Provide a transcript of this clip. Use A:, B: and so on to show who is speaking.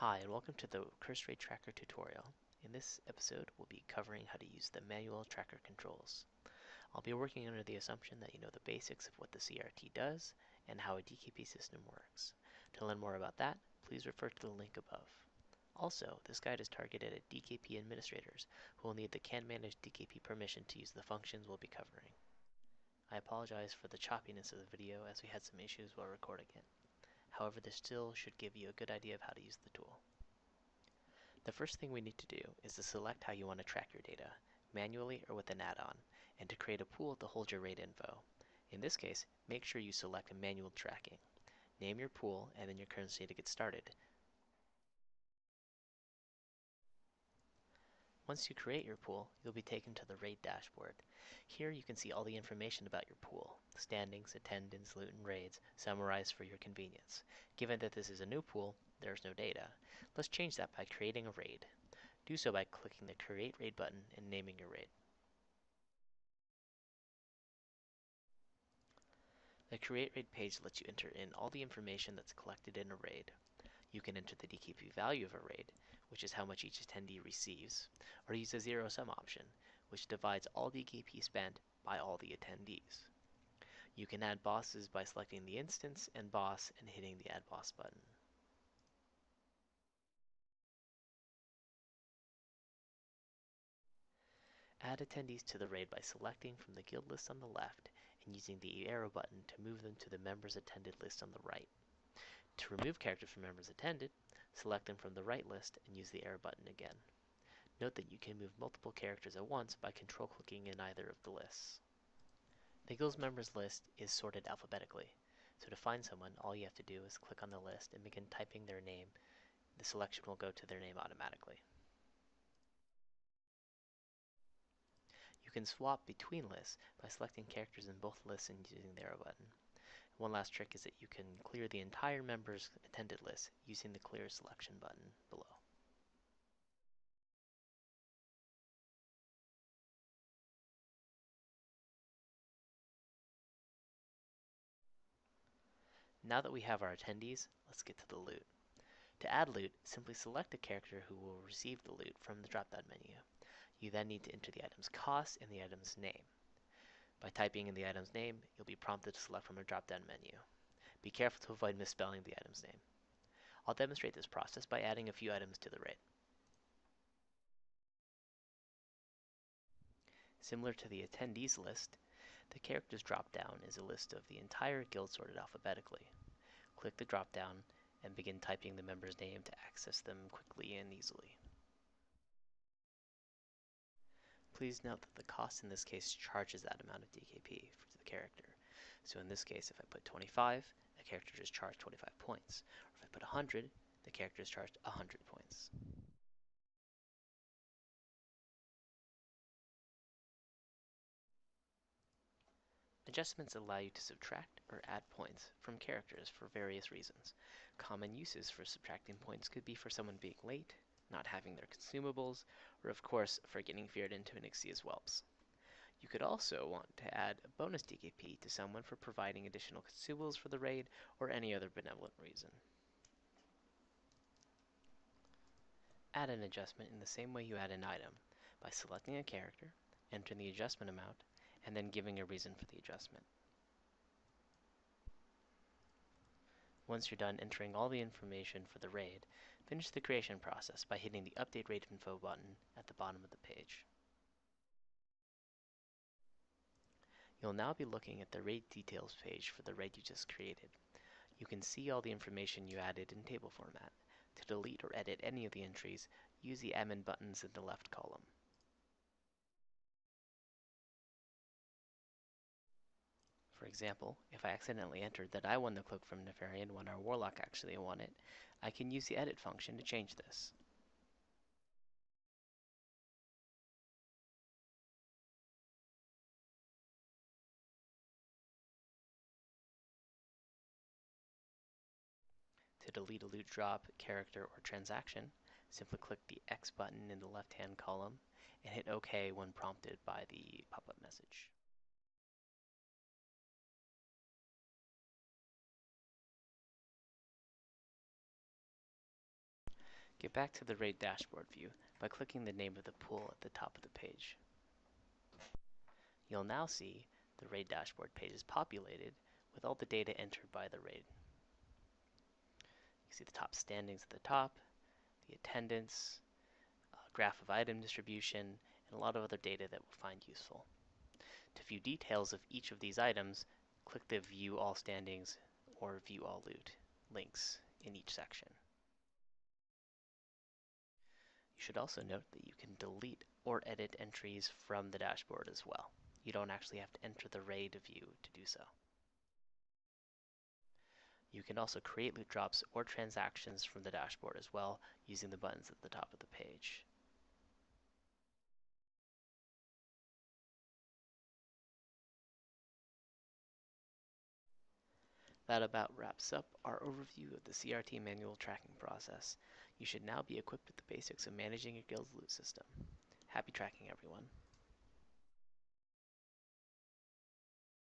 A: Hi, and welcome to the Curst Rate Tracker tutorial. In this episode, we'll be covering how to use the manual tracker controls. I'll be working under the assumption that you know the basics of what the CRT does and how a DKP system works. To learn more about that, please refer to the link above. Also, this guide is targeted at DKP administrators who will need the Can Manage DKP permission to use the functions we'll be covering. I apologize for the choppiness of the video as we had some issues while recording it. However, this still should give you a good idea of how to use the tool. The first thing we need to do is to select how you want to track your data, manually or with an add-on, and to create a pool to hold your rate info. In this case, make sure you select manual tracking. Name your pool and then your currency to get started. Once you create your pool, you'll be taken to the rate dashboard. Here you can see all the information about your pool, standings, attendance, loot, and raids, summarized for your convenience. Given that this is a new pool, there's no data. Let's change that by creating a raid. Do so by clicking the Create Raid button and naming your raid. The Create Raid page lets you enter in all the information that's collected in a raid. You can enter the DKP value of a raid, which is how much each attendee receives, or use a zero-sum option, which divides all DKP spent by all the attendees. You can add bosses by selecting the instance and boss and hitting the Add Boss button. Add attendees to the raid by selecting from the guild list on the left and using the arrow button to move them to the members attended list on the right. To remove characters from members attended, select them from the right list and use the arrow button again. Note that you can move multiple characters at once by control clicking in either of the lists. The guild's members list is sorted alphabetically, so to find someone, all you have to do is click on the list and begin typing their name. The selection will go to their name automatically. You can swap between lists by selecting characters in both lists and using the arrow button. One last trick is that you can clear the entire members attended list using the clear selection button below. Now that we have our attendees, let's get to the loot. To add loot, simply select a character who will receive the loot from the drop-down menu. You then need to enter the item's cost and the item's name. By typing in the item's name, you'll be prompted to select from a drop-down menu. Be careful to avoid misspelling the item's name. I'll demonstrate this process by adding a few items to the raid. Similar to the attendees list, the characters drop-down is a list of the entire guild sorted alphabetically. Click the drop-down and begin typing the member's name to access them quickly and easily. Please note that the cost in this case charges that amount of DKP for the character. So in this case, if I put 25, the character is charged 25 points. Or if I put 100, the character is charged 100 points. Adjustments allow you to subtract or add points from characters for various reasons. Common uses for subtracting points could be for someone being late, not having their consumables, or of course for getting veered into an Ixia's whelps. You could also want to add a bonus DKP to someone for providing additional consumables for the raid or any other benevolent reason. Add an adjustment in the same way you add an item, by selecting a character, entering the adjustment amount, and then giving a reason for the adjustment. Once you're done entering all the information for the raid, finish the creation process by hitting the Update Raid Info button at the bottom of the page. You'll now be looking at the raid details page for the raid you just created. You can see all the information you added in table format. To delete or edit any of the entries, use the admin buttons in the left column. For example, if I accidentally entered that I won the cloak from Nefarian when our warlock actually won it, I can use the edit function to change this. To delete a loot drop, character, or transaction, simply click the X button in the left-hand column and hit OK when prompted by the pop-up message. Get back to the RAID dashboard view by clicking the name of the pool at the top of the page. You'll now see the RAID dashboard page is populated with all the data entered by the RAID. You see the top standings at the top, the attendance, graph of item distribution, and a lot of other data that we'll find useful. To view details of each of these items, click the View All Standings or View All Loot links in each section. You should also note that you can delete or edit entries from the dashboard as well. You don't actually have to enter the RAID view to do so. You can also create loot drops or transactions from the dashboard as well using the buttons at the top of the page. That about wraps up our overview of the CRT manual tracking process. You should now be equipped with the basics of managing your guild's loot system. Happy tracking, everyone.